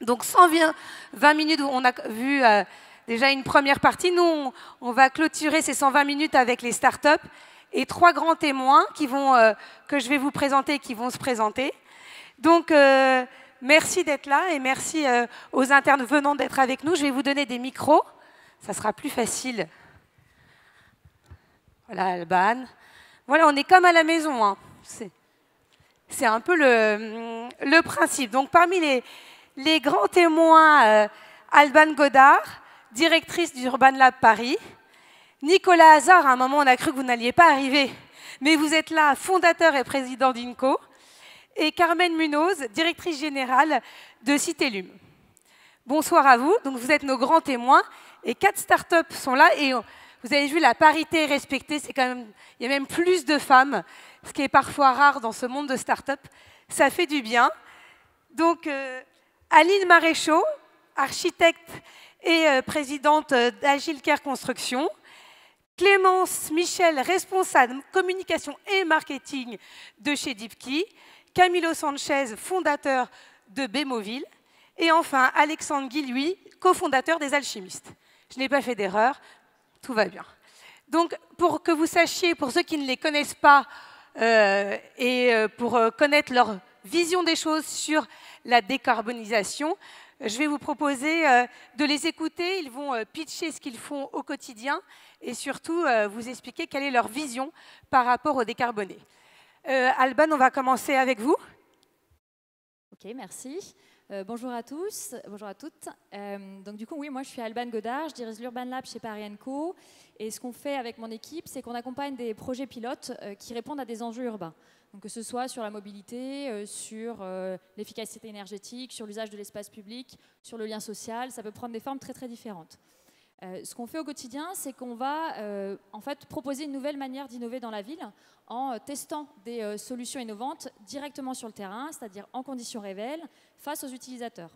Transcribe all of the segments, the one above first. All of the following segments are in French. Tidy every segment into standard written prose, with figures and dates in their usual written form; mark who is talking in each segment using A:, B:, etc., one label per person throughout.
A: Donc 120 minutes, on a vu déjà une première partie. Nous, on va clôturer ces 120 minutes avec les startups et 3 grands témoins que je vais vous présenter et qui vont se présenter. Donc, merci d'être là et merci aux intervenants d'être avec nous. Je vais vous donner des micros. Ça sera plus facile. Voilà, Alban. Voilà, on est comme à la maison. Hein. C'est un peu le principe. Donc, parmi les grands témoins, Alban Godard, directrice d'Urban Lab Paris. Nicolas Hazard, à un moment, on a cru que vous n'alliez pas arriver, mais vous êtes là, fondateur et président d'INCO. Et Carmen Munoz, directrice générale de Citélum. Bonsoir à vous. Donc, vous êtes nos grands témoins. Et 4 startups sont là. Et vous avez vu, la parité est respectée. C'est quand même, il y a même plus de femmes, ce qui est parfois rare dans ce monde de startups. Ça fait du bien. Donc, Aline Maréchaux, architecte et présidente d'Agile Care Construction. Clémence Michel, responsable communication et marketing de chez Deepkey. Camilo Sanchez, fondateur de Bémoville. Et enfin, Alexandre Guillouis, cofondateur des Alchimistes. Je n'ai pas fait d'erreur, tout va bien. Donc, pour que vous sachiez, pour ceux qui ne les connaissent pas, pour connaître leur vision des choses sur la décarbonisation, je vais vous proposer de les écouter. Ils vont pitcher ce qu'ils font au quotidien et surtout vous expliquer quelle est leur vision par rapport au décarboné. Alban, on va commencer avec vous.
B: Ok, merci. Bonjour à tous, bonjour à toutes. Donc du coup, oui, moi je suis Alban Godard, je dirige l'Urban Lab chez Paris & Co. Et ce qu'on fait avec mon équipe, c'est qu'on accompagne des projets pilotes qui répondent à des enjeux urbains. Donc que ce soit sur la mobilité, sur l'efficacité énergétique, sur l'usage de l'espace public, sur le lien social, ça peut prendre des formes très très différentes. Ce qu'on fait au quotidien, c'est qu'on va en fait proposer une nouvelle manière d'innover dans la ville en testant des solutions innovantes directement sur le terrain, c'est-à-dire en conditions réelles, face aux utilisateurs.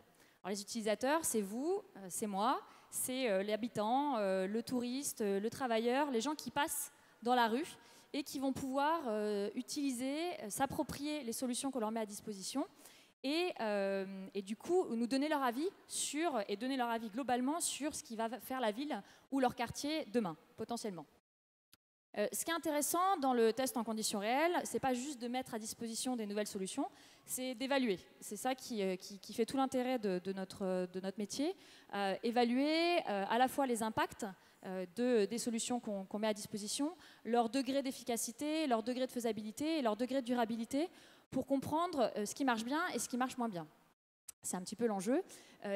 B: Alors, les utilisateurs, c'est vous, c'est moi, c'est les habitants, le touriste, le travailleur, les gens qui passent dans la rue et qui vont pouvoir utiliser, s'approprier les solutions qu'on leur met à disposition et du coup nous donner leur avis et donner leur avis globalement sur ce qui va faire la ville ou leur quartier demain, potentiellement. Ce qui est intéressant dans le test en conditions réelles, c'est pas juste de mettre à disposition des nouvelles solutions, c'est d'évaluer. C'est ça qui fait tout l'intérêt de notre métier. Évaluer à la fois les impacts des solutions qu'on met à disposition, leur degré d'efficacité, leur degré de faisabilité et leur degré de durabilité pour comprendre ce qui marche bien et ce qui marche moins bien. C'est un petit peu l'enjeu.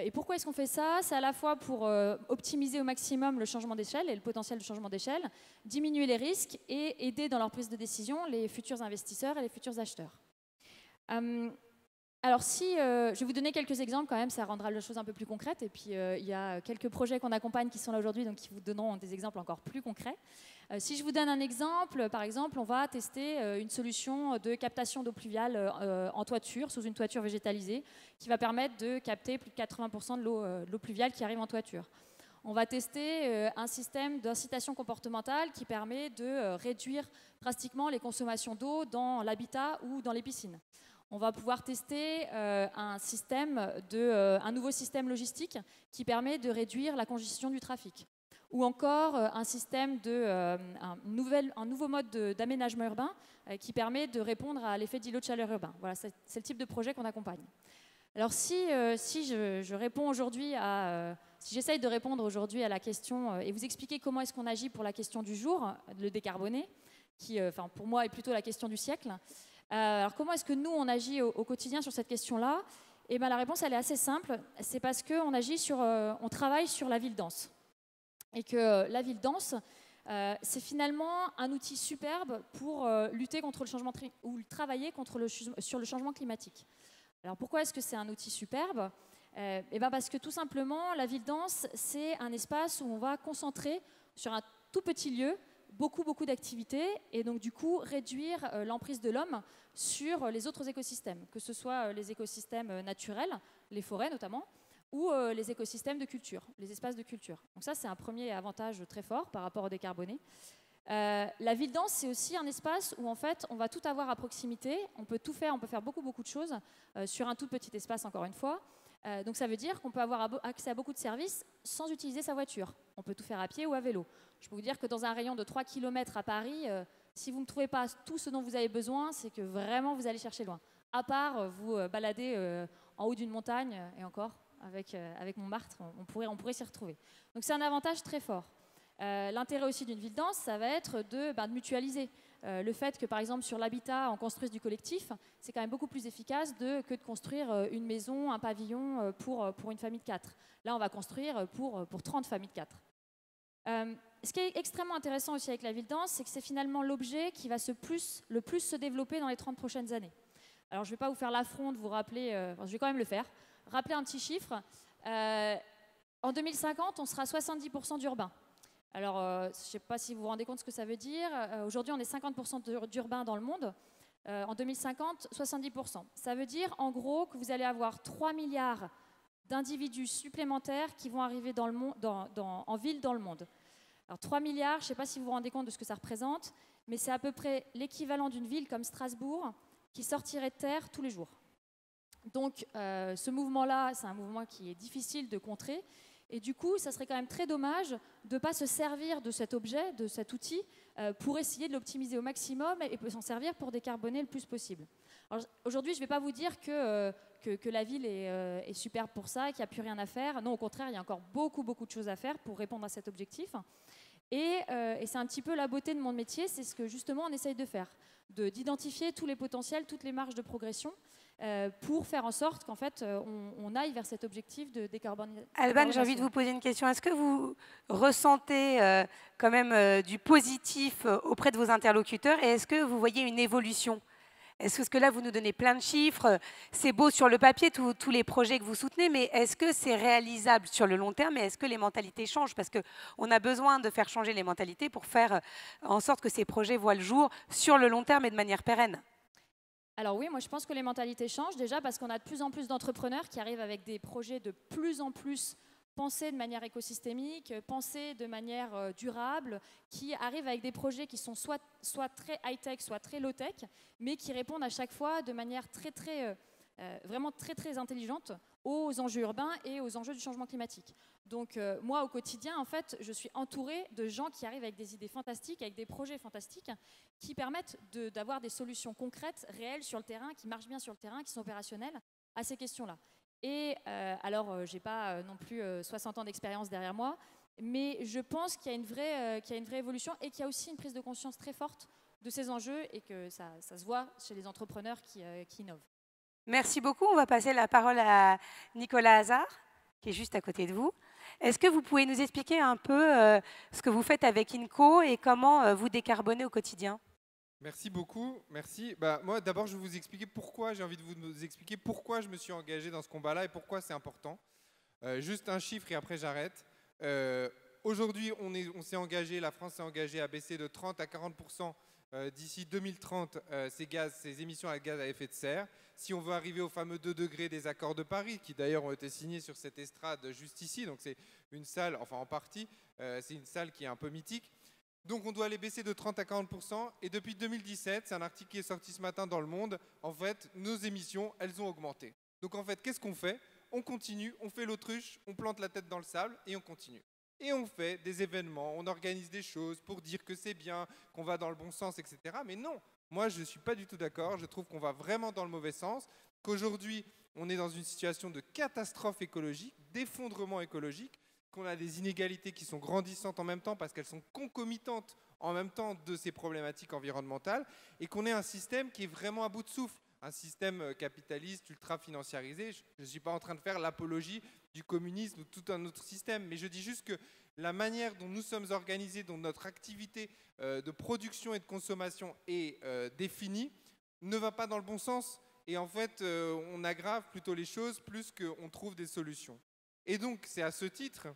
B: Et pourquoi est-ce qu'on fait ça? C'est à la fois pour optimiser au maximum le changement d'échelle et le potentiel de changement d'échelle, diminuer les risques et aider dans leur prise de décision les futurs investisseurs et les futurs acheteurs. Alors je vais vous donner quelques exemples quand même, ça rendra les choses un peu plus concrètes. Et puis il y a quelques projets qu'on accompagne qui sont là aujourd'hui, donc qui vous donneront des exemples encore plus concrets. Si je vous donne un exemple, par exemple, on va tester une solution de captation d'eau pluviale en toiture, sous une toiture végétalisée, qui va permettre de capter plus de 80% de l'eau pluviale qui arrive en toiture. On va tester un système d'incitation comportementale qui permet de réduire drastiquement les consommations d'eau dans l'habitat ou dans les piscines. On va pouvoir tester un nouveau système logistique qui permet de réduire la congestion du trafic. Ou encore un nouveau mode d'aménagement urbain qui permet de répondre à l'effet d'îlot de chaleur urbain. Voilà, c'est le type de projet qu'on accompagne. Alors si j'essaye de répondre aujourd'hui à la question et vous expliquer comment est-ce qu'on agit pour la question du jour, le décarboner, qui pour moi est plutôt la question du siècle. Alors comment est-ce que nous on agit au quotidien sur cette question-là? Eh bien la réponse elle est assez simple, c'est parce qu'on on travaille sur la ville dense. Et que la ville dense, c'est finalement un outil superbe pour lutter contre le changement ou travailler sur le changement climatique. Alors pourquoi est-ce que c'est un outil superbe? Eh bien parce que tout simplement, la ville dense, c'est un espace où on va concentrer sur un tout petit lieu beaucoup d'activités et donc du coup réduire l'emprise de l'homme sur les autres écosystèmes, que ce soit les écosystèmes naturels, les forêts notamment, ou les écosystèmes de culture, les espaces de culture. Donc ça, c'est un premier avantage très fort par rapport au décarboné. La ville dense, c'est aussi un espace où en fait, on va tout avoir à proximité, on peut tout faire, on peut faire beaucoup de choses sur un tout petit espace, encore une fois. Donc ça veut dire qu'on peut avoir accès à beaucoup de services sans utiliser sa voiture. On peut tout faire à pied ou à vélo. Je peux vous dire que dans un rayon de 3 km à Paris, si vous ne trouvez pas tout ce dont vous avez besoin, c'est que vraiment vous allez chercher loin. À part vous balader en haut d'une montagne, et encore, avec Montmartre, on pourrait s'y retrouver. Donc c'est un avantage très fort. L'intérêt aussi d'une ville dense, ça va être de mutualiser. Le fait que, par exemple, sur l'habitat, on construise du collectif, c'est quand même beaucoup plus efficace que de construire une maison, un pavillon pour une famille de 4. Là, on va construire pour 30 familles de 4. Ce qui est extrêmement intéressant aussi avec la ville dense, c'est que c'est finalement l'objet qui va le plus se développer dans les 30 prochaines années. Alors, je ne vais pas vous faire l'affront de vous rappeler, je vais quand même le faire, rappeler un petit chiffre. En 2050, on sera 70% d'urbain. Alors, je ne sais pas si vous vous rendez compte ce que ça veut dire. Aujourd'hui, on est 50% d'urbain dans le monde. En 2050, 70%. Ça veut dire, en gros, que vous allez avoir 3 milliards d'individus supplémentaires qui vont arriver en ville dans le monde. Alors, 3 milliards, je ne sais pas si vous vous rendez compte de ce que ça représente, mais c'est à peu près l'équivalent d'une ville comme Strasbourg qui sortirait de terre tous les jours. Donc, ce mouvement-là, c'est un mouvement qui est difficile de contrer. Et du coup, ça serait quand même très dommage de ne pas se servir de cet objet, de cet outil, pour essayer de l'optimiser au maximum et s'en servir pour décarboner le plus possible. Aujourd'hui, je ne vais pas vous dire que la ville est superbe pour ça et qu'il n'y a plus rien à faire. Non, au contraire, il y a encore beaucoup de choses à faire pour répondre à cet objectif. Et c'est un petit peu la beauté de mon métier, c'est ce que justement on essaye de faire, d'identifier tous les potentiels, toutes les marges de progression, pour faire en sorte qu'en fait, on aille vers cet objectif de décarbonation.
A: Alban, j'ai envie de vous poser une question. Est-ce que vous ressentez quand même du positif auprès de vos interlocuteurs et est-ce que vous voyez une évolution ? Est-ce que là, vous nous donnez plein de chiffres, c'est beau sur le papier, tous les projets que vous soutenez, mais est-ce que c'est réalisable sur le long terme et est-ce que les mentalités changent ? Parce qu'on a besoin de faire changer les mentalités pour faire en sorte que ces projets voient le jour sur le long terme et de manière pérenne.
B: Alors oui, moi je pense que les mentalités changent déjà parce qu'on a de plus en plus d'entrepreneurs qui arrivent avec des projets de plus en plus pensés de manière écosystémique, pensés de manière durable, qui arrivent avec des projets qui sont soit très high-tech, soit très low-tech, mais qui répondent à chaque fois de manière vraiment très intelligente aux enjeux urbains et aux enjeux du changement climatique. Donc moi, au quotidien, en fait, je suis entourée de gens qui arrivent avec des idées fantastiques, avec des projets fantastiques, qui permettent d'avoir des solutions concrètes, réelles sur le terrain, qui marchent bien sur le terrain, qui sont opérationnelles à ces questions-là. Et alors, je n'ai pas non plus 60 ans d'expérience derrière moi, mais je pense qu'il y a une vraie évolution et qu'il y a aussi une prise de conscience très forte de ces enjeux et que ça se voit chez les entrepreneurs qui innovent.
A: Merci beaucoup. On va passer la parole à Nicolas Hazard, qui est juste à côté de vous. Est-ce que vous pouvez nous expliquer un peu ce que vous faites avec INCO et comment vous décarbonez au quotidien ?
C: Merci beaucoup, merci. Moi, d'abord, je vais vous expliquer pourquoi, j'ai envie de vous expliquer pourquoi je me suis engagé dans ce combat-là et pourquoi c'est important. Juste un chiffre et après j'arrête. Aujourd'hui, on s'est engagé, la France s'est engagée à baisser de 30 à 40% d'ici 2030 ces émissions à gaz à effet de serre. Si on veut arriver au fameux 2 degrés des accords de Paris, qui d'ailleurs ont été signés sur cette estrade juste ici, donc c'est une salle, enfin en partie, c'est une salle qui est un peu mythique. Donc on doit les baisser de 30 à 40%. Et depuis 2017, c'est un article qui est sorti ce matin dans Le Monde, en fait, nos émissions, elles ont augmenté. Donc en fait, qu'est-ce qu'on fait ? On continue, on fait l'autruche, on plante la tête dans le sable et on continue. Et on fait des événements, on organise des choses pour dire que c'est bien, qu'on va dans le bon sens, etc. Mais non, moi je ne suis pas du tout d'accord, je trouve qu'on va vraiment dans le mauvais sens, qu'aujourd'hui on est dans une situation de catastrophe écologique, d'effondrement écologique, qu'on a des inégalités qui sont grandissantes en même temps parce qu'elles sont concomitantes en même temps de ces problématiques environnementales et qu'on ait un système qui est vraiment à bout de souffle, un système capitaliste ultra-financiarisé. Je ne suis pas en train de faire l'apologie du communisme ou tout un autre système, mais je dis juste que la manière dont nous sommes organisés, dont notre activité de production et de consommation est définie, ne va pas dans le bon sens. Et en fait, on aggrave plutôt les choses plus qu'on trouve des solutions. Et donc, c'est à ce titre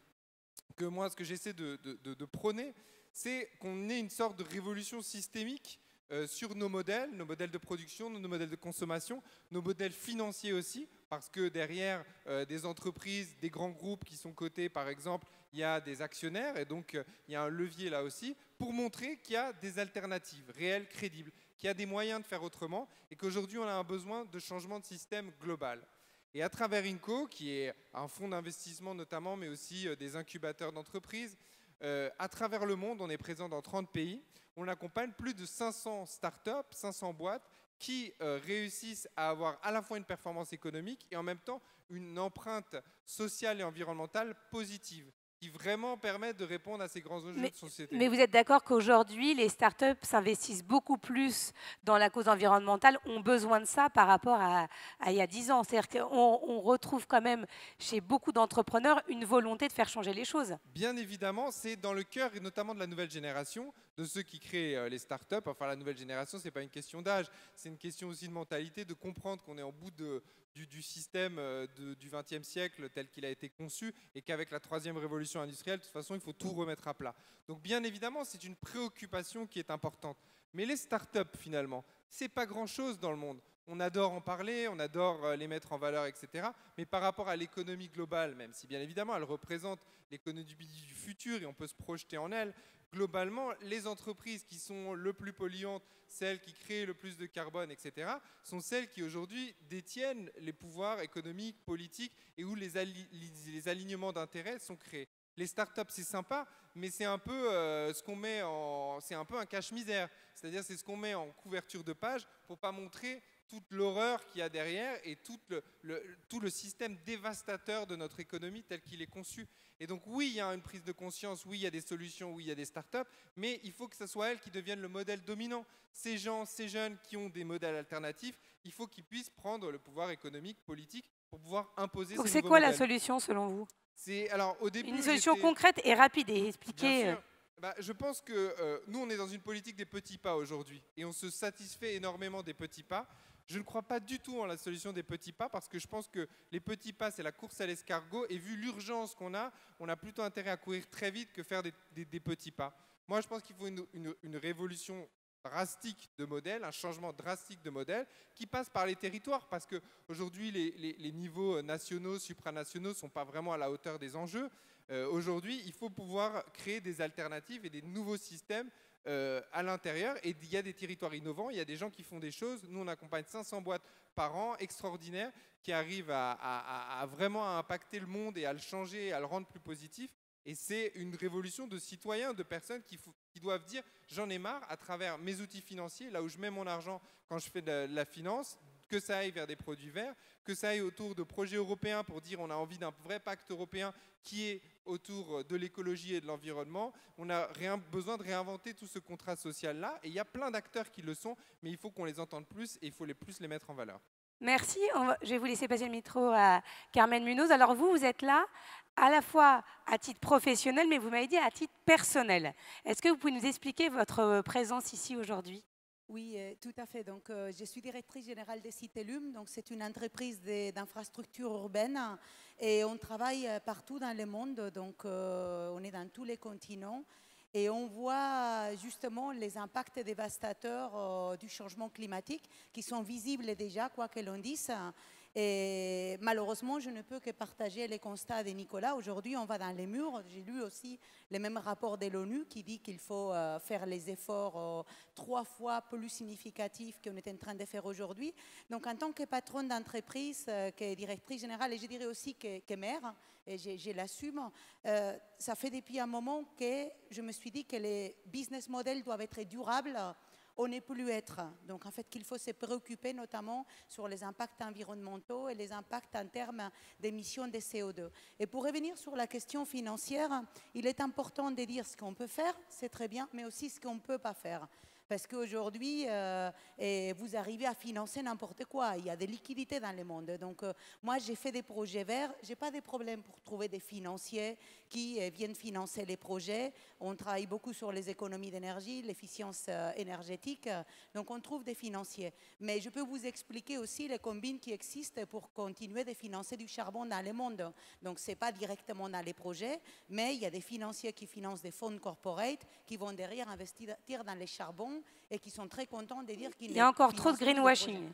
C: que moi, ce que j'essaie de prôner, c'est qu'on ait une sorte de révolution systémique sur nos modèles de production, nos modèles de consommation, nos modèles financiers aussi, parce que derrière des entreprises, des grands groupes qui sont cotés, par exemple, il y a des actionnaires, et donc il y a un levier là aussi, pour montrer qu'il y a des alternatives réelles, crédibles, qu'il y a des moyens de faire autrement, et qu'aujourd'hui, on a un besoin de changement de système global. Et à travers INCO, qui est un fonds d'investissement notamment, mais aussi des incubateurs d'entreprises, à travers le monde, on est présent dans 30 pays. On accompagne plus de 500 startups, 500 boîtes qui réussissent à avoir à la fois une performance économique et en même temps une empreinte sociale et environnementale positive, qui vraiment permettent de répondre à ces grands enjeux de société.
A: Mais vous êtes d'accord qu'aujourd'hui, les startups s'investissent beaucoup plus dans la cause environnementale, ont besoin de ça par rapport à il y a 10 ans. C'est-à-dire qu'on retrouve quand même chez beaucoup d'entrepreneurs une volonté de faire changer les choses.
C: Bien évidemment, c'est dans le cœur, et notamment de la nouvelle génération, de ceux qui créent les startups. Enfin, la nouvelle génération, ce n'est pas une question d'âge, c'est une question aussi de mentalité, de comprendre qu'on est en bout du système du XXe siècle tel qu'il a été conçu et qu'avec la troisième révolution industrielle, de toute façon, il faut tout remettre à plat. Donc bien évidemment, c'est une préoccupation qui est importante. Mais les startups, finalement, ce n'est pas grand-chose dans le monde. On adore en parler, on adore les mettre en valeur, etc. Mais par rapport à l'économie globale, même si bien évidemment, elle représente l'économie du futur et on peut se projeter en elle, globalement, les entreprises qui sont le plus polluantes, celles qui créent le plus de carbone, etc., sont celles qui aujourd'hui détiennent les pouvoirs économiques, politiques et où les alignements d'intérêts sont créés. Les startups, c'est sympa, mais c'est un peu ce qu'on met en, c'est un peu un cache-misère. C'est-à-dire, c'est ce qu'on met en couverture de page pour pas montrer toute l'horreur qu'il y a derrière et tout le système dévastateur de notre économie tel qu'il est conçu. Et donc oui, il y a une prise de conscience, oui, il y a des solutions, oui, il y a des startups, mais il faut que ce soit elles qui deviennent le modèle dominant. Ces gens, ces jeunes qui ont des modèles alternatifs, il faut qu'ils puissent prendre le pouvoir économique, politique, pour pouvoir imposer ces nouveaux modèles.
A: Donc c'est quoi la solution selon vous?
C: Alors, au début,
A: une solution concrète et rapide et expliquée.
C: Bien sûr. Je pense que nous, on est dans une politique des petits pas aujourd'hui et on se satisfait énormément des petits pas. Je ne crois pas du tout en la solution des petits pas parce que je pense que les petits pas, c'est la course à l'escargot et vu l'urgence qu'on a, on a plutôt intérêt à courir très vite que faire des petits pas. Moi, je pense qu'il faut une révolution drastique de modèle, un changement drastique de modèle qui passe par les territoires parce qu'aujourd'hui, les niveaux nationaux, supranationaux ne sont pas vraiment à la hauteur des enjeux. Aujourd'hui, il faut pouvoir créer des alternatives et des nouveaux systèmes à l'intérieur. Et il y a des territoires innovants, il y a des gens qui font des choses. Nous, on accompagne 500 boîtes par an, extraordinaires, qui arrivent à vraiment impacter le monde et à le changer, à le rendre plus positif. Et c'est une révolution de citoyens, de personnes qui doivent dire « j'en ai marre » à travers mes outils financiers, là où je mets mon argent quand je fais de la finance, que ça aille vers des produits verts, que ça aille autour de projets européens pour dire on a envie d'un vrai pacte européen qui est autour de l'écologie et de l'environnement. On a besoin de réinventer tout ce contrat social-là. Et il y a plein d'acteurs qui le sont, mais il faut qu'on les entende plus et il faut plus les mettre en valeur.
A: Merci. Je vais vous laisser passer le micro à Carmen Munoz. Alors vous êtes là à la fois à titre professionnel, mais vous m'avez dit à titre personnel. Est-ce que vous pouvez nous expliquer votre présence ici aujourd'hui ?
D: Oui, tout à fait. Donc, je suis directrice générale de Citellum. Donc, c'est une entreprise d'infrastructures urbaines et on travaille partout dans le monde. Donc, on est dans tous les continents et on voit justement les impacts dévastateurs du changement climatique qui sont visibles déjà, quoi que l'on dise. Et malheureusement, je ne peux que partager les constats de Nicolas. Aujourd'hui, on va dans les murs. J'ai lu aussi le même rapport de l'ONU qui dit qu'il faut faire les efforts 3 fois plus significatifs qu'on est en train de faire aujourd'hui. Donc, en tant que patronne d'entreprise, que directrice générale, et je dirais aussi que maire, et je l'assume, ça fait depuis un moment que je me suis dit que les business models doivent être durables. On n'est plus être. Donc, en fait, qu'il faut se préoccuper notamment sur les impacts environnementaux et les impacts en termes d'émissions de CO2. Et pour revenir sur la question financière, il est important de dire ce qu'on peut faire, c'est très bien, mais aussi ce qu'on ne peut pas faire. Parce qu'aujourd'hui, vous arrivez à financer n'importe quoi. Il y a des liquidités dans le monde. Donc, moi, j'ai fait des projets verts. Je n'ai pas de problème pour trouver des financiers qui viennent financer les projets. On travaille beaucoup sur les économies d'énergie, l'efficience énergétique. Donc, on trouve des financiers. Mais je peux vous expliquer aussi les combines qui existent pour continuer de financer du charbon dans le monde. Donc, ce n'est pas directement dans les projets, mais il y a des financiers qui financent des fonds corporate qui vont derrière investir dans les charbons et qui sont très contents de dire qu'il
A: y a encore trop de greenwashing.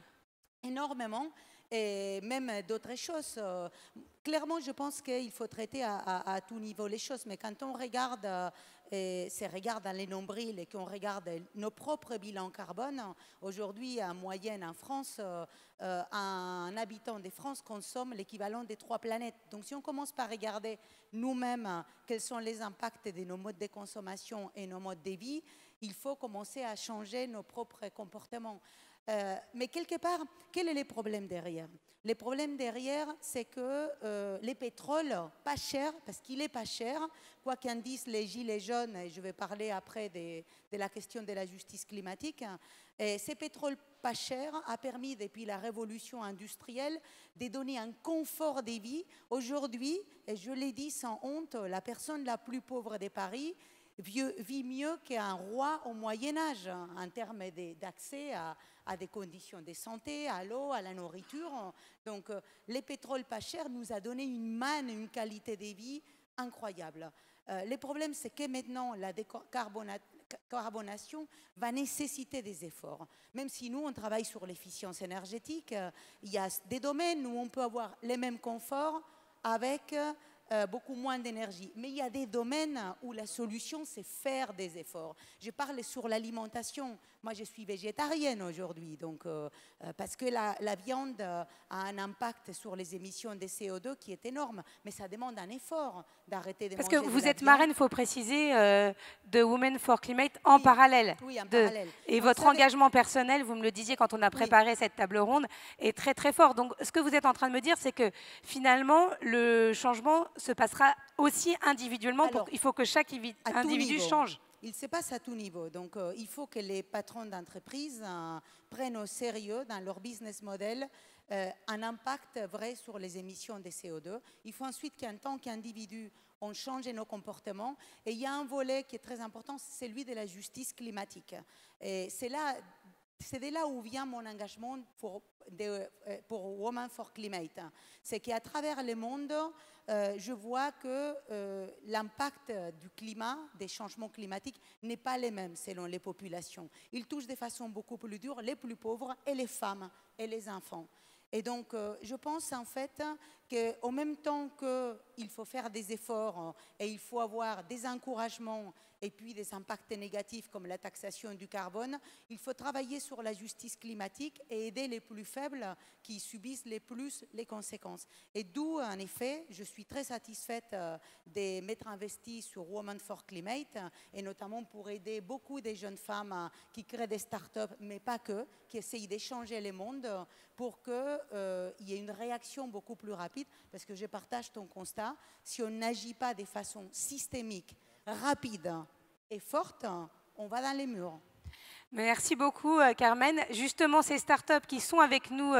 D: Énormément, et même d'autres choses. Clairement, je pense qu'il faut traiter à tout niveau les choses, mais quand on regarde se regarde dans les nombrils et qu'on regarde nos propres bilans carbone, aujourd'hui, en moyenne en France, un habitant de France consomme l'équivalent des 3 planètes. Donc si on commence par regarder nous-mêmes quels sont les impacts de nos modes de consommation et nos modes de vie, il faut commencer à changer nos propres comportements. Mais quelque part, quel est le problème derrière? Le problème derrière, c'est que les pétroles, pas cher, parce qu'il n'est pas cher, quoi qu'en disent les gilets jaunes, et je vais parler après de la question de la justice climatique, ces pétroles pas chers a permis, depuis la révolution industrielle, de donner un confort de vie. Aujourd'hui, et je l'ai dit sans honte, la personne la plus pauvre de Paris vit mieux qu'un roi au Moyen-Âge en termes d'accès à des conditions de santé, à l'eau, à la nourriture. Donc, les pétroles pas chers nous a donné une manne, une qualité de vie incroyable. Le problème, c'est que maintenant, la décarbonation va nécessiter des efforts. Même si nous, on travaille sur l'efficience énergétique, il y a des domaines où on peut avoir les mêmes conforts avec beaucoup moins d'énergie. Mais il y a des domaines où la solution, c'est faire des efforts. Je parle sur l'alimentation. Moi, je suis végétarienne aujourd'hui, donc, parce que la viande a un impact sur les émissions de CO2 qui est énorme. Mais ça demande un effort d'arrêter de manger de la viande.
A: Parce que vous êtes marraine, il faut préciser, de Women for Climate en parallèle.
D: Oui, en parallèle.
A: Et votre engagement personnel, vous me le disiez quand on a préparé cette table ronde, est très très fort. Donc ce que vous êtes en train de me dire, c'est que finalement, le changement se passera aussi individuellement. Alors, il faut que chaque individu change.
D: Il se passe à tout niveau. Donc, il faut que les patrons d'entreprise prennent au sérieux dans leur business model un impact vrai sur les émissions de CO2. Il faut ensuite qu'en tant qu'individu, on change nos comportements. Et il y a un volet qui est très important, c'est celui de la justice climatique. Et c'est de là où vient mon engagement pour Women for Climate. C'est qu'à travers le monde, je vois que l'impact du climat, des changements climatiques, n'est pas le même selon les populations. Il touche de façon beaucoup plus dure les plus pauvres et les femmes et les enfants. Et donc, je pense en fait qu'au même temps qu'il faut faire des efforts et il faut avoir des encouragements et puis des impacts négatifs comme la taxation du carbone, il faut travailler sur la justice climatique et aider les plus faibles qui subissent les plus les conséquences. Et d'où, en effet, je suis très satisfaite de m'être investie sur Women for Climate et notamment pour aider beaucoup de jeunes femmes qui créent des startups, mais pas que, qui essayent d'échanger le monde pour qu'il y ait une réaction beaucoup plus rapide, parce que je partage ton constat, si on n'agit pas de façon systémique, rapide et forte, on va dans les murs.
A: Merci beaucoup, Carmen. Justement, ces startups qui sont avec nous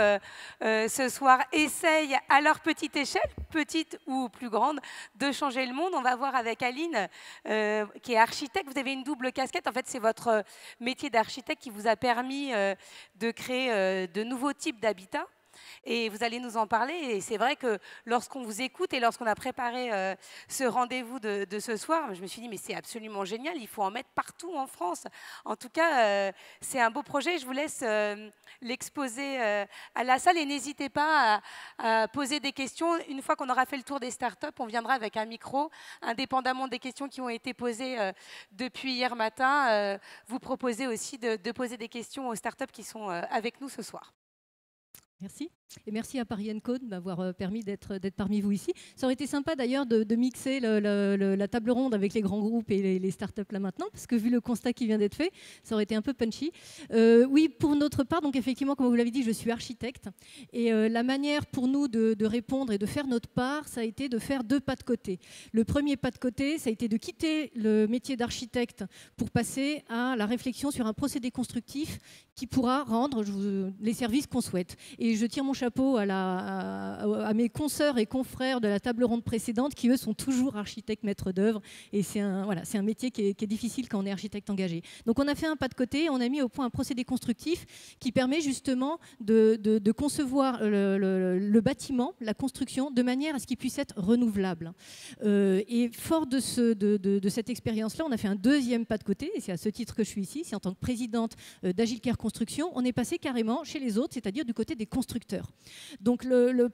A: ce soir essayent à leur petite échelle, petite ou plus grande, de changer le monde. On va voir avec Aline, qui est architecte. Vous avez une double casquette. En fait, c'est votre métier d'architecte qui vous a permis de créer de nouveaux types d'habitats. Et vous allez nous en parler. Et c'est vrai que lorsqu'on vous écoute et lorsqu'on a préparé ce rendez-vous de ce soir, je me suis dit, mais c'est absolument génial, il faut en mettre partout en France. En tout cas, c'est un beau projet. Je vous laisse l'exposer à la salle et n'hésitez pas à poser des questions. Une fois qu'on aura fait le tour des startups, on viendra avec un micro, indépendamment des questions qui ont été posées depuis hier matin. Vous proposez aussi de poser des questions aux startups qui sont avec nous ce soir.
E: Merci. Et merci à Paris & Co de m'avoir permis d'être parmi vous ici. Ça aurait été sympa d'ailleurs de mixer la table ronde avec les grands groupes et les startups là maintenant, parce que vu le constat qui vient d'être fait, ça aurait été un peu punchy. Oui, pour notre part, donc effectivement, comme vous l'avez dit, je suis architecte. Et la manière pour nous de répondre et de faire notre part, ça a été de faire 2 pas de côté. Le premier pas de côté, ça a été de quitter le métier d'architecte pour passer à la réflexion sur un procédé constructif qui pourra rendre les services qu'on souhaite. Et je tire mon chapeau à mes consoeurs et confrères de la table ronde précédente qui, eux, sont toujours architectes maîtres d'œuvre. Et c'est un métier qui est difficile quand on est architecte engagé. Donc on a fait un pas de côté, on a mis au point un procédé constructif qui permet justement de concevoir le bâtiment, la construction, de manière à ce qu'il puisse être renouvelable. Et fort de cette expérience-là, on a fait un 2e pas de côté, et c'est à ce titre que je suis ici, c'est en tant que présidente d'Agilcare Construction, on est passé carrément chez les autres, c'est-à-dire du côté des constructeurs. Donc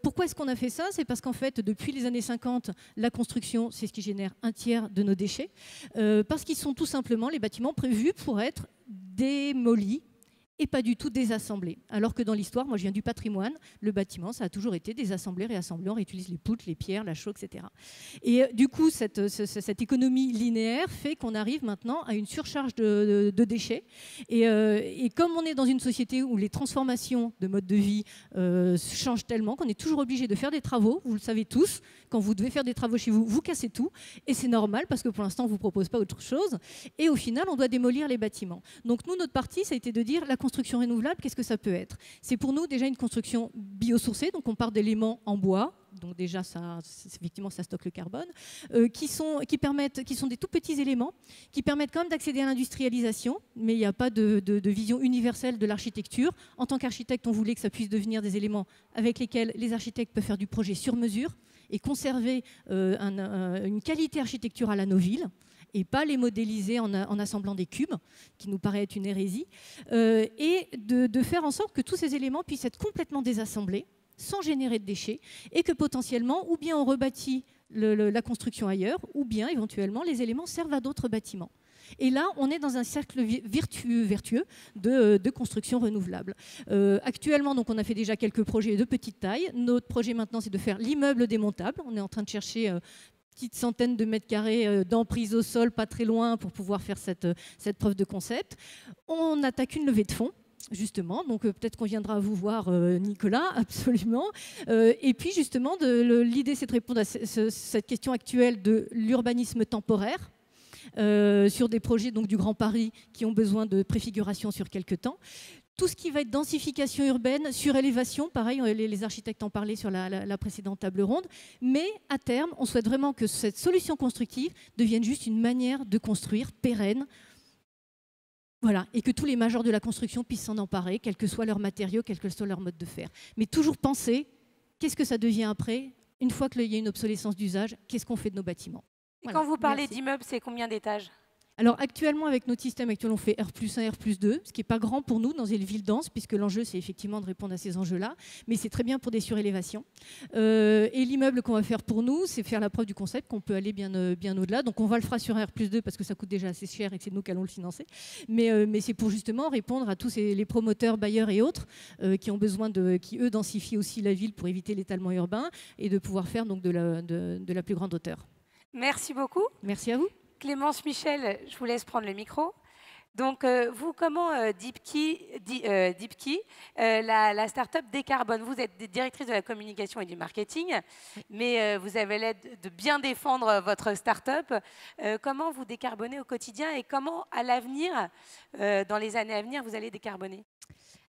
E: pourquoi est-ce qu'on a fait ça? C'est parce qu'en fait, depuis les années 50, la construction, c'est ce qui génère un tiers de nos déchets, parce qu'ils sont tout simplement les bâtiments prévus pour être démolis et pas du tout désassemblés. Alors que dans l'histoire, moi je viens du patrimoine, le bâtiment, ça a toujours été désassemblé, réassemblé, on réutilise les poutres, les pierres, la chaux, etc. Et du coup, cette économie linéaire fait qu'on arrive maintenant à une surcharge de déchets. Et comme on est dans une société où les transformations de mode de vie changent tellement qu'on est toujours obligé de faire des travaux, vous le savez tous, quand vous devez faire des travaux chez vous, vous cassez tout, et c'est normal parce que pour l'instant, on ne vous propose pas autre chose. Et au final, on doit démolir les bâtiments. Donc nous, notre partie, ça a été de dire la construction renouvelable, qu'est-ce que ça peut être? C'est pour nous déjà une construction biosourcée, donc on part d'éléments en bois, donc déjà effectivement ça stocke le carbone, qui sont des tout petits éléments, qui permettent quand même d'accéder à l'industrialisation, mais il n'y a pas de vision universelle de l'architecture. En tant qu'architecte, on voulait que ça puisse devenir des éléments avec lesquels les architectes peuvent faire du projet sur mesure et conserver une qualité architecturale à nos villes, et pas les modéliser en assemblant des cubes, qui nous paraît être une hérésie, et de faire en sorte que tous ces éléments puissent être complètement désassemblés, sans générer de déchets, et que potentiellement, ou bien on rebâtit la construction ailleurs, ou bien éventuellement les éléments servent à d'autres bâtiments. Et là, on est dans un cercle vertueux de construction renouvelable. Actuellement, donc, on a fait déjà quelques projets de petite taille. Notre projet maintenant, c'est de faire l'immeuble démontable. On est en train de chercher petite centaine de mètres carrés d'emprise au sol, pas très loin, pour pouvoir faire cette preuve de concept. On attaque une levée de fonds, justement, donc peut-être qu'on viendra vous voir, Nicolas, absolument. Et puis justement, l'idée, c'est de répondre à cette question actuelle de l'urbanisme temporaire, sur des projets donc, du Grand Paris qui ont besoin de préfiguration sur quelques temps. Tout ce qui va être densification urbaine, surélévation, pareil, les architectes en parlaient sur la précédente table ronde, mais à terme, on souhaite vraiment que cette solution constructive devienne juste une manière de construire pérenne, voilà, et que tous les majors de la construction puissent s'en emparer, quels que soient leurs matériaux, quel que soit leur mode de faire. Mais toujours penser, qu'est-ce que ça devient après? Une fois qu'il y a une obsolescence d'usage, qu'est-ce qu'on fait de nos bâtiments?
A: Et voilà. Quand vous parlez d'immeubles, c'est combien d'étages?
E: Alors actuellement, avec notre système actuel, on fait R+1, R+2, ce qui n'est pas grand pour nous dans une ville dense, puisque l'enjeu, c'est effectivement de répondre à ces enjeux-là, mais c'est très bien pour des surélévations. Et l'immeuble qu'on va faire pour nous, c'est faire la preuve du concept, qu'on peut aller bien au-delà. Donc on va le faire sur R+2 parce que ça coûte déjà assez cher et que c'est nous qui allons le financer. Mais c'est pour justement répondre à tous les promoteurs, bailleurs et autres qui ont besoin qui eux densifient aussi la ville pour éviter l'étalement urbain et de pouvoir faire donc de la plus grande hauteur.
A: Merci beaucoup.
E: Merci à vous.
A: Clémence Michel, je vous laisse prendre le micro. Donc, vous, comment Deepkey, la start-up décarbone? Vous êtes directrice de la communication et du marketing, mais vous avez l'aide de bien défendre votre start-up. Comment vous décarbonez au quotidien et comment, à l'avenir, dans les années à venir, vous allez décarboner?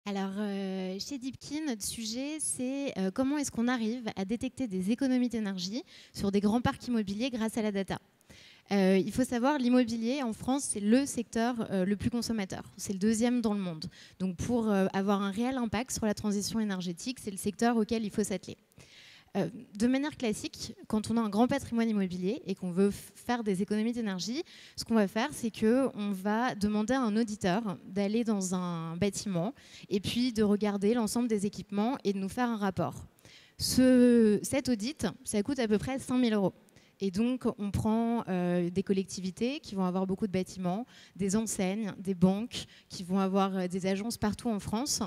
F: Alors, chez Deepkey, notre sujet, c'est comment est-ce qu'on arrive à détecter des économies d'énergie sur des grands parcs immobiliers grâce à la data. Il faut savoir, l'immobilier en France, c'est le secteur le plus consommateur. C'est le deuxième dans le monde. Donc pour avoir un réel impact sur la transition énergétique, c'est le secteur auquel il faut s'atteler. De manière classique, quand on a un grand patrimoine immobilier et qu'on veut faire des économies d'énergie, ce qu'on va faire, c'est qu'on va demander à un auditeur d'aller dans un bâtiment et puis de regarder l'ensemble des équipements et de nous faire un rapport. Cet audit, ça coûte à peu près 5 000 €. Et donc, on prend des collectivités qui vont avoir beaucoup de bâtiments, des enseignes, des banques qui vont avoir des agences partout en France,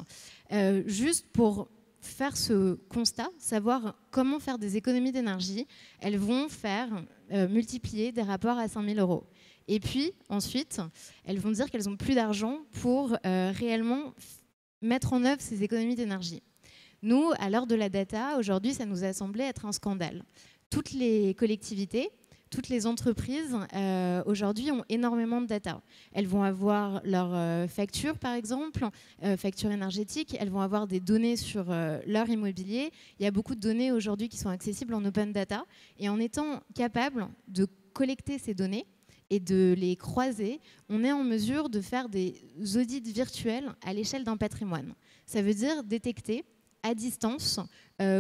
F: juste pour faire ce constat, savoir comment faire des économies d'énergie. Elles vont faire multiplier des rapports à 5 000 €. Et puis, ensuite, elles vont dire qu'elles n'ont plus d'argent pour réellement mettre en œuvre ces économies d'énergie. Nous, à l'heure de la data, aujourd'hui, ça nous a semblé être un scandale. Toutes les collectivités, toutes les entreprises, aujourd'hui, ont énormément de data. Elles vont avoir leurs factures, par exemple, factures énergétiques. Elles vont avoir des données sur leur immobilier. Il y a beaucoup de données aujourd'hui qui sont accessibles en open data. Et en étant capable de collecter ces données et de les croiser, on est en mesure de faire des audits virtuels à l'échelle d'un patrimoine. Ça veut dire détecter à distance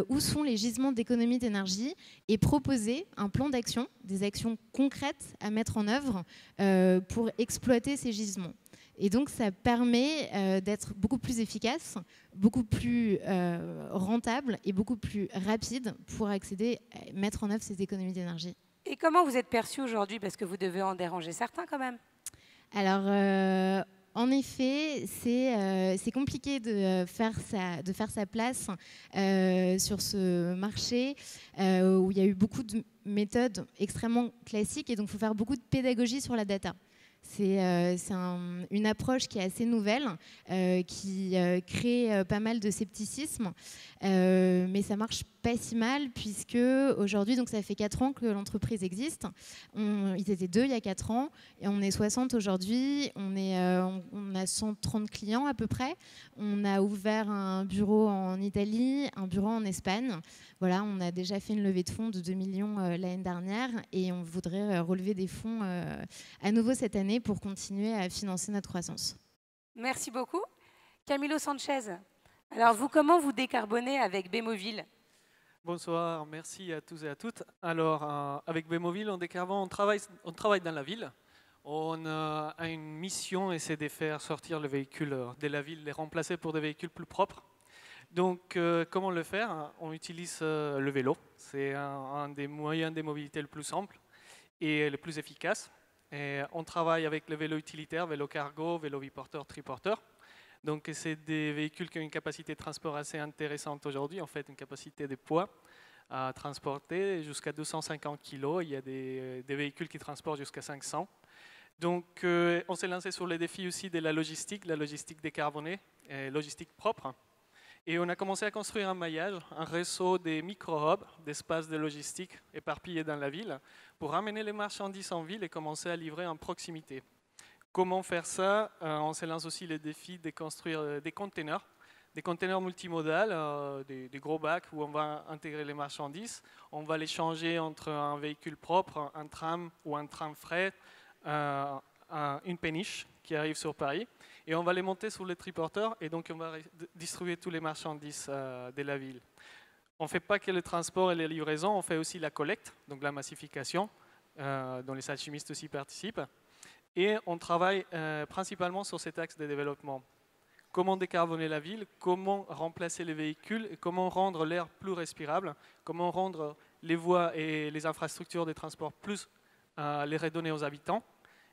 F: où sont les gisements d'économie d'énergie et proposer un plan d'action, des actions concrètes à mettre en œuvre pour exploiter ces gisements. Et donc, ça permet d'être beaucoup plus efficace, beaucoup plus rentable et beaucoup plus rapide pour accéder, mettre en œuvre ces économies d'énergie.
A: Et comment vous êtes perçu aujourd'hui? Parce que vous devez en déranger certains quand même.
F: Alors, en effet, c'est compliqué de faire sa place sur ce marché où il y a eu beaucoup de méthodes extrêmement classiques et donc il faut faire beaucoup de pédagogie sur la data. C'est une approche qui est assez nouvelle, qui crée pas mal de scepticisme, mais ça marche pas si mal puisque aujourd'hui, donc ça fait 4 ans que l'entreprise existe. Ils étaient 2 il y a 4 ans et on est 60 aujourd'hui. On a 130 clients à peu près. On a ouvert un bureau en Italie, un bureau en Espagne. Voilà, on a déjà fait une levée de fonds de 2 millions l'année dernière et on voudrait relever des fonds à nouveau cette année pour continuer à financer notre croissance.
A: Merci beaucoup. Camilo Sanchez, alors vous, comment vous décarbonez avec Bémoville?
G: Bonsoir, merci à tous et à toutes. Alors, avec Bémoville, on travaille dans la ville. On a une mission et c'est de faire sortir le véhicule de la ville, les remplacer pour des véhicules plus propres. Donc, comment le faire? On utilise le vélo. C'est un des moyens de mobilité le plus simple et le plus efficace. Et on travaille avec le vélo utilitaire, vélo cargo, vélo biporteur, triporteur. Donc, c'est des véhicules qui ont une capacité de transport assez intéressante aujourd'hui, en fait, une capacité de poids à transporter jusqu'à 250 kg. Il y a des véhicules qui transportent jusqu'à 500. Donc, on s'est lancé sur les défis aussi de la logistique décarbonée, logistique propre. Et on a commencé à construire un maillage, un réseau des micro-hubs, d'espaces de logistique éparpillés dans la ville, pour amener les marchandises en ville et commencer à livrer en proximité. Comment faire ça? On se lance aussi le défi de construire des containers multimodales, des gros bacs où on va intégrer les marchandises. On va les changer entre un véhicule propre, un tram ou un tram fret, une péniche qui arrive sur Paris. Et on va les monter sur les triporteurs et donc on va distribuer tous les marchandises de la ville. On ne fait pas que le transport et les livraisons, on fait aussi la collecte, donc la massification, dont les alchimistes aussi participent. Et on travaille principalement sur cet axe de développement. Comment décarboner la ville, comment remplacer les véhicules, et comment rendre l'air plus respirable, comment rendre les voies et les infrastructures de transport plus, les redonner aux habitants,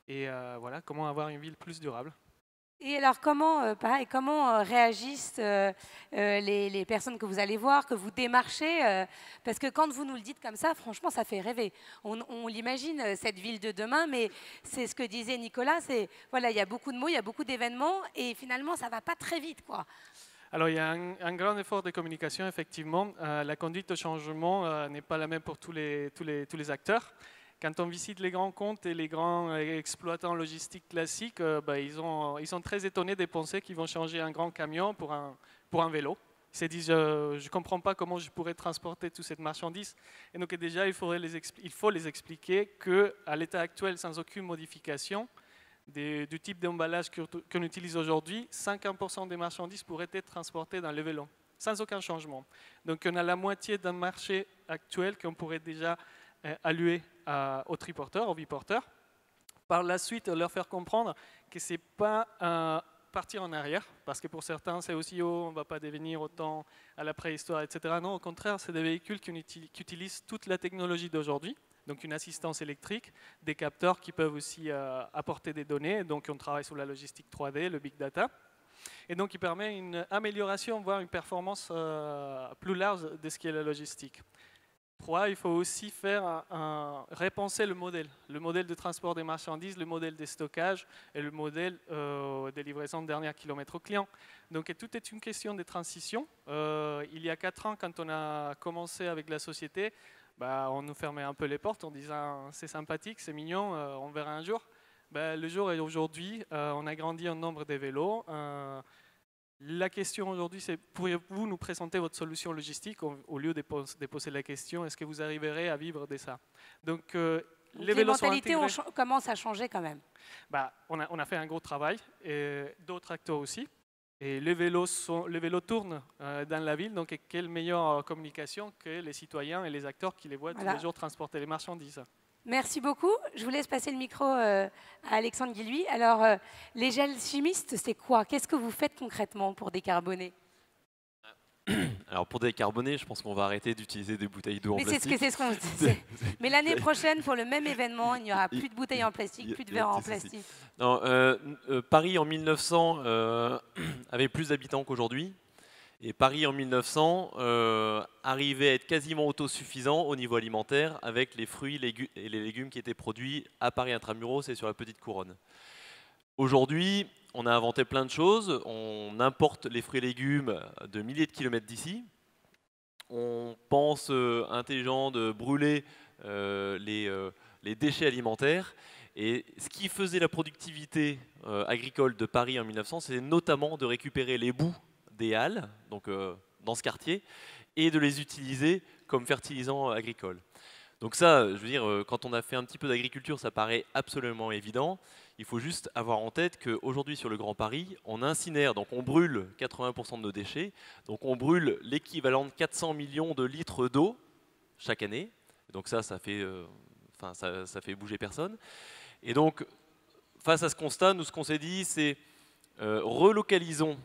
G: et voilà, comment avoir une ville plus durable.
A: Et alors, comment réagissent les personnes que vous allez voir, que vous démarchez parce que quand vous nous le dites comme ça, franchement, ça fait rêver. On l'imagine, cette ville de demain, mais c'est ce que disait Nicolas, voilà, il y a beaucoup de mots, il y a beaucoup d'événements, et finalement, ça ne va pas très vite, quoi.
G: Alors, il y a un grand effort de communication, effectivement. La conduite au changement n'est pas la même pour tous les acteurs. Quand on visite les grands comptes et les grands exploitants logistiques classiques, ils sont très étonnés de penser qu'ils vont changer un grand camion pour un vélo. Ils se disent, je ne comprends pas comment je pourrais transporter toute cette marchandise. Et donc déjà, il faut les expliquer qu'à l'état actuel, sans aucune modification du type d'emballage qu'on utilise aujourd'hui, 50% des marchandises pourraient être transportées dans le vélo, sans aucun changement. Donc on a la moitié d'un marché actuel qu'on pourrait déjà allouer aux triporteurs, aux biporteurs. Par la suite, leur faire comprendre que ce n'est pas partir en arrière, parce que pour certains, c'est aussi on ne va pas devenir autant à la préhistoire, etc. Non, au contraire, c'est des véhicules qui utilisent toute la technologie d'aujourd'hui, donc une assistance électrique, des capteurs qui peuvent aussi apporter des données, donc on travaille sur la logistique 3D, le big data, et donc il permet une amélioration, voire une performance plus large de ce qu'est la logistique. Il faut aussi repenser le modèle de transport des marchandises, le modèle de stockage et le modèle de livraison de dernier kilomètre au client. Donc tout est une question de transition. Il y a 4 ans, quand on a commencé avec la société, on nous fermait un peu les portes en disant c'est sympathique, c'est mignon, on verra un jour. Le jour est aujourd'hui, on a grandi en nombre de vélos. La question aujourd'hui, c'est pourriez-vous nous présenter votre solution logistique au lieu de poser la question est-ce que vous arriverez à vivre de ça? Donc, les
A: mentalités commencent à changer quand même.
G: On a fait un gros travail, et d'autres acteurs aussi. Et les vélos tournent dans la ville, donc quelle meilleure communication que les citoyens et les acteurs qui les voient tous les jours transporter les marchandises.
A: Merci beaucoup. Je vous laisse passer le micro à Alexandre Guilluy. Alors, les gels chimistes, c'est quoi? Qu'est-ce que vous faites concrètement pour décarboner?
H: Alors pour décarboner, je pense qu'on va arrêter d'utiliser des bouteilles d'eau en
A: Mais
H: plastique.
A: c'est ce qu'on Mais l'année prochaine, pour le même événement, il n'y aura plus de bouteilles en plastique, plus de verre en plastique.
H: Non, Paris en 1900 avait plus d'habitants qu'aujourd'hui. Et Paris en 1900 arrivait à être quasiment autosuffisant au niveau alimentaire avec les fruits et les légumes qui étaient produits à Paris intramuros et sur la petite couronne. Aujourd'hui, on a inventé plein de choses. On importe les fruits et légumes de milliers de kilomètres d'ici. On pense intelligent de brûler les déchets alimentaires. Et ce qui faisait la productivité agricole de Paris en 1900, c'est notamment de récupérer les boues des halles, donc dans ce quartier, et de les utiliser comme fertilisants agricoles. Donc ça, je veux dire, quand on a fait un petit peu d'agriculture, ça paraît absolument évident. Il faut juste avoir en tête qu'aujourd'hui sur le Grand Paris, on incinère, donc on brûle 80% de nos déchets, donc on brûle l'équivalent de 400 millions de litres d'eau chaque année. Donc ça fait, ça fait bouger personne. Et donc, face à ce constat, nous, ce qu'on s'est dit, c'est relocalisons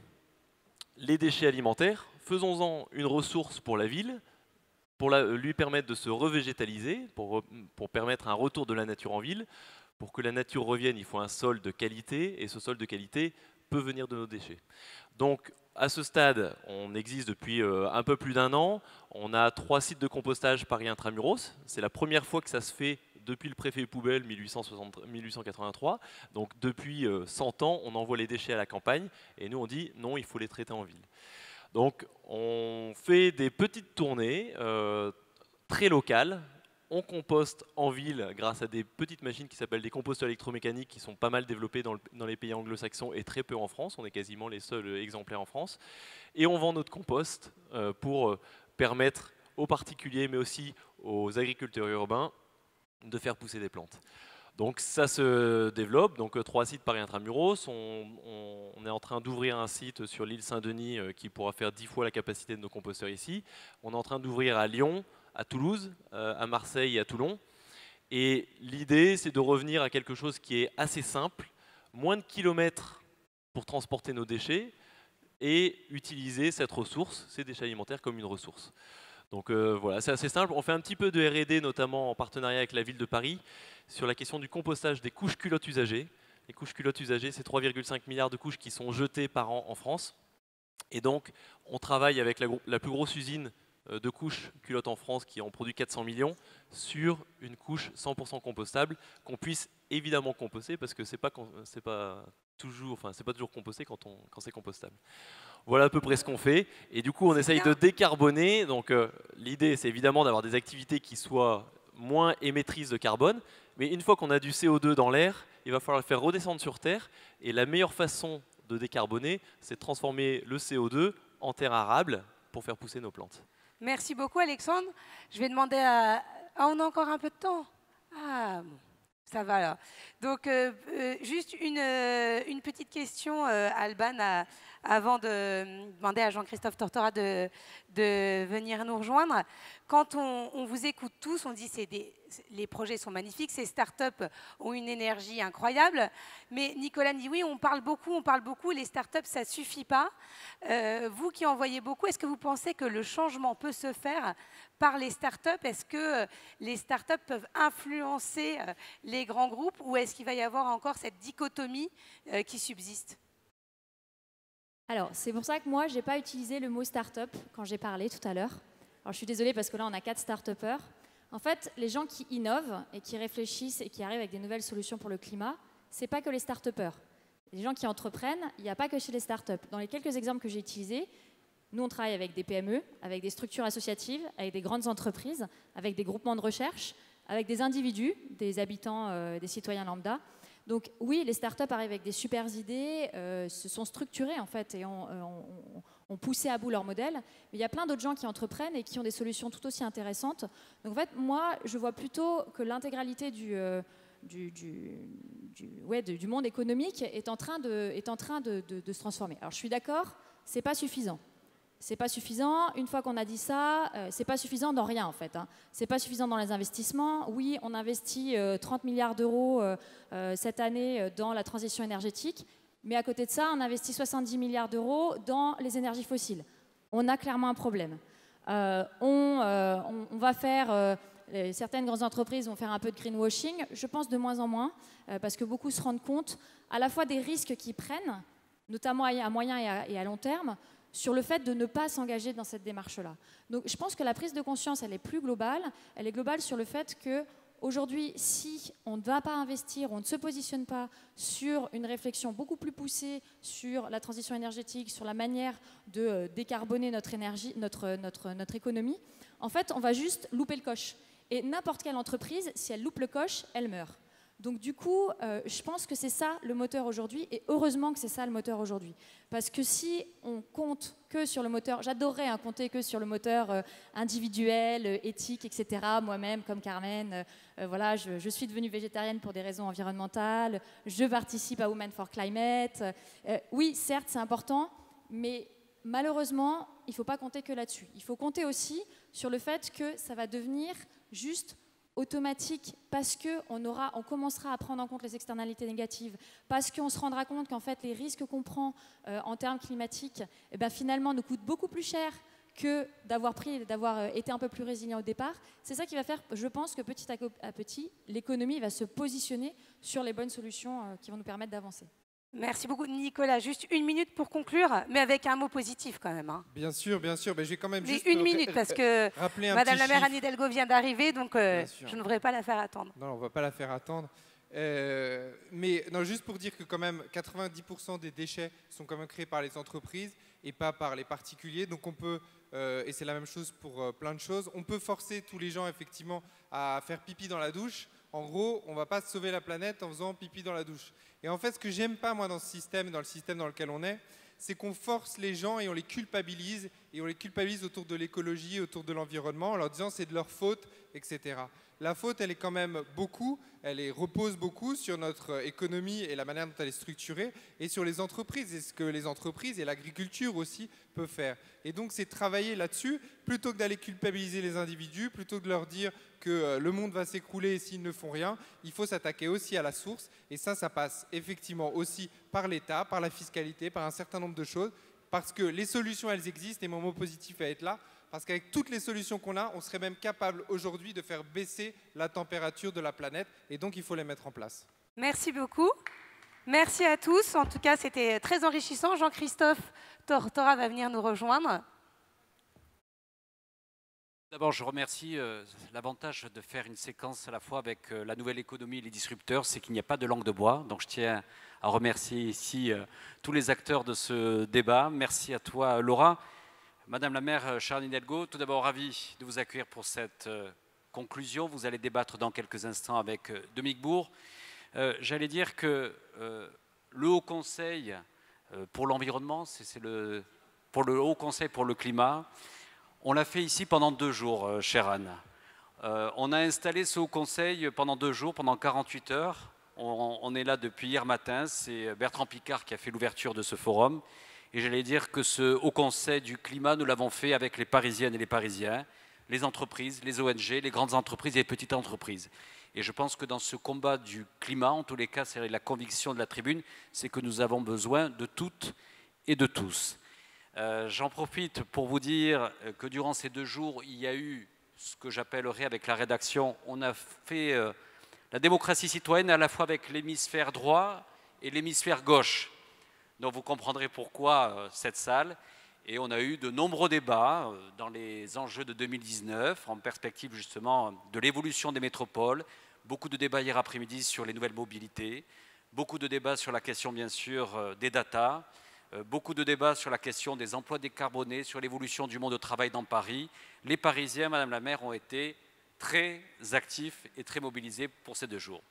H: les déchets alimentaires, faisons-en une ressource pour la ville, pour lui permettre de se revégétaliser, pour permettre un retour de la nature en ville. Pour que la nature revienne, il faut un sol de qualité, et ce sol de qualité peut venir de nos déchets. Donc, à ce stade, on existe depuis un peu plus d'1 an. On a 3 sites de compostage Paris Intramuros. C'est la première fois que ça se fait depuis le préfet poubelle 1883. Donc, depuis 100 ans, on envoie les déchets à la campagne, et nous, on dit non, il faut les traiter en ville. Donc, on fait des petites tournées très locales. On composte en ville grâce à des petites machines qui s'appellent des composteurs électromécaniques qui sont pas mal développés dans les pays anglo-saxons et très peu en France. On est quasiment les seuls exemplaires en France. Et on vend notre compost pour permettre aux particuliers, mais aussi aux agriculteurs urbains, de faire pousser des plantes. Donc ça se développe, donc 3 sites Paris Intramuros. On est en train d'ouvrir un site sur l'île Saint-Denis qui pourra faire 10 fois la capacité de nos composteurs ici. On est en train d'ouvrir à Lyon, à Toulouse, à Marseille et à Toulon. Et l'idée, c'est de revenir à quelque chose qui est assez simple, moins de kilomètres pour transporter nos déchets et utiliser cette ressource, ces déchets alimentaires, comme une ressource. Donc voilà, c'est assez simple. On fait un petit peu de R&D, notamment en partenariat avec la ville de Paris, sur la question du compostage des couches culottes usagées. Les couches culottes usagées, c'est 3,5 milliards de couches qui sont jetées par an en France. Et donc, on travaille avec la plus grosse usine de couches culottes en France qui en produit 400 millions sur une couche 100% compostable qu'on puisse évidemment composter parce que c'est pas toujours composté quand c'est compostable. Voilà à peu près ce qu'on fait et du coup on essaye de décarboner. Donc l'idée c'est évidemment d'avoir des activités qui soient moins émettrices de carbone, mais une fois qu'on a du CO2 dans l'air, il va falloir le faire redescendre sur Terre et la meilleure façon de décarboner, c'est de transformer le CO2 en terre arable pour faire pousser nos plantes.
A: Merci beaucoup, Alexandre. Je vais demander à... Ah, on a encore un peu de temps. Ah, bon, ça va là. Donc, juste une petite question, Alban, avant de demander à Jean-Christophe Tortora de venir nous rejoindre. Quand on vous écoute tous, on dit que les projets sont magnifiques, ces startups ont une énergie incroyable. Mais Nicolas dit oui, on parle beaucoup, les startups, ça ne suffit pas. Vous qui en voyez beaucoup, est-ce que vous pensez que le changement peut se faire par les startups? Est-ce que les startups peuvent influencer les grands groupes ou est-ce qu'il va y avoir encore cette dichotomie qui subsiste?
B: Alors, c'est pour ça que moi, je n'ai pas utilisé le mot start-up quand j'ai parlé tout à l'heure. Alors, je suis désolée parce que là, on a 4 start-upers. En fait, les gens qui innovent et qui réfléchissent et qui arrivent avec des nouvelles solutions pour le climat, ce n'est pas que les start-upers. Les gens qui entreprennent, il n'y a pas que chez les start-up. Dans les quelques exemples que j'ai utilisés, nous, on travaille avec des PME, avec des structures associatives, avec des grandes entreprises, avec des groupements de recherche, avec des individus, des habitants, des citoyens lambda. Donc oui, les startups arrivent avec des super idées, se sont structurées en fait et ont poussé à bout leur modèle. Mais il y a plein d'autres gens qui entreprennent et qui ont des solutions tout aussi intéressantes. Donc en fait, moi, je vois plutôt que l'intégralité du monde économique est en train de se transformer. Alors je suis d'accord, c'est pas suffisant. C'est pas suffisant. Une fois qu'on a dit ça, c'est pas suffisant dans rien en fait. Hein. C'est pas suffisant dans les investissements. Oui, on investit 30 milliards d'euros cette année dans la transition énergétique, mais à côté de ça, on investit 70 milliards d'euros dans les énergies fossiles. On a clairement un problème. On va faire, certaines grandes entreprises vont faire un peu de greenwashing, je pense de moins en moins, parce que beaucoup se rendent compte à la fois des risques qu'ils prennent, notamment à moyen et à long terme, sur le fait de ne pas s'engager dans cette démarche-là. Donc je pense que la prise de conscience, elle est plus globale. Elle est globale sur le fait qu'aujourd'hui, si on ne va pas investir, on ne se positionne pas sur une réflexion beaucoup plus poussée sur la transition énergétique, sur la manière de décarboner notre énergie, notre économie, en fait, on va juste louper le coche. Et n'importe quelle entreprise, si elle loupe le coche, elle meurt. Donc du coup, je pense que c'est ça le moteur aujourd'hui, et heureusement que c'est ça le moteur aujourd'hui. Parce que si on compte que sur le moteur, j'adorerais compter que sur le moteur individuel, éthique, etc. Moi-même, comme Carmen, voilà, je suis devenue végétarienne pour des raisons environnementales, je participe à Women for Climate. Oui, certes, c'est important, mais malheureusement, il ne faut pas compter que là-dessus. Il faut compter aussi sur le fait que ça va devenir juste automatique parce qu'on commencera à prendre en compte les externalités négatives, parce qu'on se rendra compte qu'en fait les risques qu'on prend en termes climatiques finalement nous coûtent beaucoup plus cher que d'avoir été un peu plus résilient au départ. C'est ça qui va faire, je pense, que petit à petit, l'économie va se positionner sur les bonnes solutions qui vont nous permettre d'avancer.
A: Merci beaucoup, Nicolas. Juste une minute pour conclure, mais avec un mot positif quand même. Hein.
C: Bien sûr, bien sûr. Mais je vais quand même
A: mais
C: juste
A: une minute, parce que Madame la maire Anne Hidalgo vient d'arriver, donc je ne voudrais pas la faire attendre.
C: Non, on ne va pas la faire attendre. Mais non, juste pour dire que quand même 90% des déchets sont quand même créés par les entreprises et pas par les particuliers. Donc on peut, et c'est la même chose pour plein de choses, on peut forcer tous les gens effectivement à faire pipi dans la douche. En gros, on ne va pas sauver la planète en faisant pipi dans la douche. Et en fait, ce que j'aime pas moi dans ce système, dans le système dans lequel on est, c'est qu'on force les gens et on les culpabilise. Et on les culpabilise autour de l'écologie, autour de l'environnement, en leur disant c'est de leur faute, etc. La faute, elle est quand même beaucoup, repose beaucoup sur notre économie et la manière dont elle est structurée, et sur les entreprises, et ce que les entreprises et l'agriculture aussi peuvent faire. Et donc, c'est travailler là-dessus, plutôt que d'aller culpabiliser les individus, plutôt que de leur dire que le monde va s'écrouler s'ils ne font rien, il faut s'attaquer aussi à la source, et ça passe effectivement aussi par l'État, par la fiscalité, par un certain nombre de choses, parce que les solutions, elles existent, et mon mot positif va être là, parce qu'avec toutes les solutions qu'on a, on serait même capable aujourd'hui de faire baisser la température de la planète, et donc il faut les mettre en place.
A: Merci beaucoup. Merci à tous. En tout cas, c'était très enrichissant. Jean-Christophe Tortora va venir nous rejoindre.
I: D'abord, je remercie l'avantage de faire une séquence à la fois avec la nouvelle économie et les disrupteurs, c'est qu'il n'y a pas de langue de bois. Donc je tiens à remercier ici tous les acteurs de ce débat. Merci à toi, Laura. Madame la maire Anne Hidalgo, tout d'abord ravi de vous accueillir pour cette conclusion. Vous allez débattre dans quelques instants avec Dominique Bourg. J'allais dire que le Haut Conseil pour l'environnement, pour le Haut Conseil pour le climat, on l'a fait ici pendant 2 jours, chère Anne. On a installé ce Haut Conseil pendant 2 jours, pendant 48 heures. On est là depuis hier matin. C'est Bertrand Piccard qui a fait l'ouverture de ce forum. Et j'allais dire que ce Haut Conseil du climat, nous l'avons fait avec les Parisiennes et les Parisiens, les entreprises, les ONG, les grandes entreprises et les petites entreprises. Et je pense que dans ce combat du climat, en tous les cas, c'est la conviction de la tribune, c'est que nous avons besoin de toutes et de tous. J'en profite pour vous dire que durant ces 2 jours, il y a eu ce que j'appellerais avec la rédaction, on a fait la démocratie citoyenne à la fois avec l'hémisphère droit et l'hémisphère gauche. Donc vous comprendrez pourquoi cette salle. Et on a eu de nombreux débats dans les enjeux de 2019, en perspective justement de l'évolution des métropoles. Beaucoup de débats hier après-midi sur les nouvelles mobilités. Beaucoup de débats sur la question, bien sûr, des data. Beaucoup de débats sur la question des emplois décarbonés, sur l'évolution du monde du travail dans Paris. Les Parisiens, Madame la maire, ont été très actifs et très mobilisés pour ces 2 jours.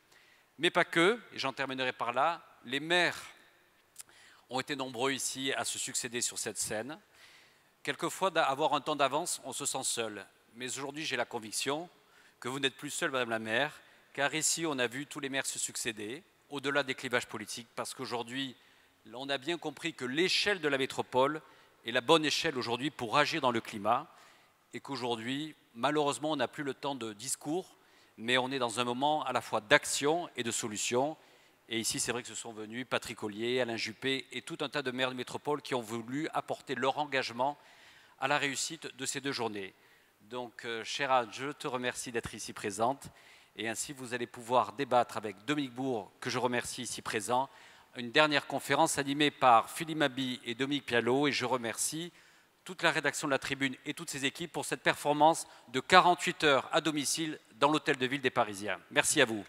I: Mais pas que, et j'en terminerai par là, les maires ont été nombreux ici à se succéder sur cette scène. Quelquefois, avoir un temps d'avance, on se sent seul. Mais aujourd'hui, j'ai la conviction que vous n'êtes plus seul, Madame la maire, car ici, on a vu tous les maires se succéder, au-delà des clivages politiques, parce qu'aujourd'hui, on a bien compris que l'échelle de la métropole est la bonne échelle aujourd'hui pour agir dans le climat, et qu'aujourd'hui, malheureusement, on n'a plus le temps de discours, mais on est dans un moment à la fois d'action et de solution. Et ici, c'est vrai que ce sont venus Patrick Ollier, Alain Juppé et tout un tas de maires de métropole qui ont voulu apporter leur engagement à la réussite de ces 2 journées. Donc, chère Anne, je te remercie d'être ici présente. Et ainsi, vous allez pouvoir débattre avec Dominique Bourg, que je remercie ici présent, une dernière conférence animée par Philippe Mabi et Dominique Pialot. Et je remercie toute la rédaction de la Tribune et toutes ses équipes pour cette performance de 48 heures à domicile dans l'hôtel de ville des Parisiens. Merci à vous.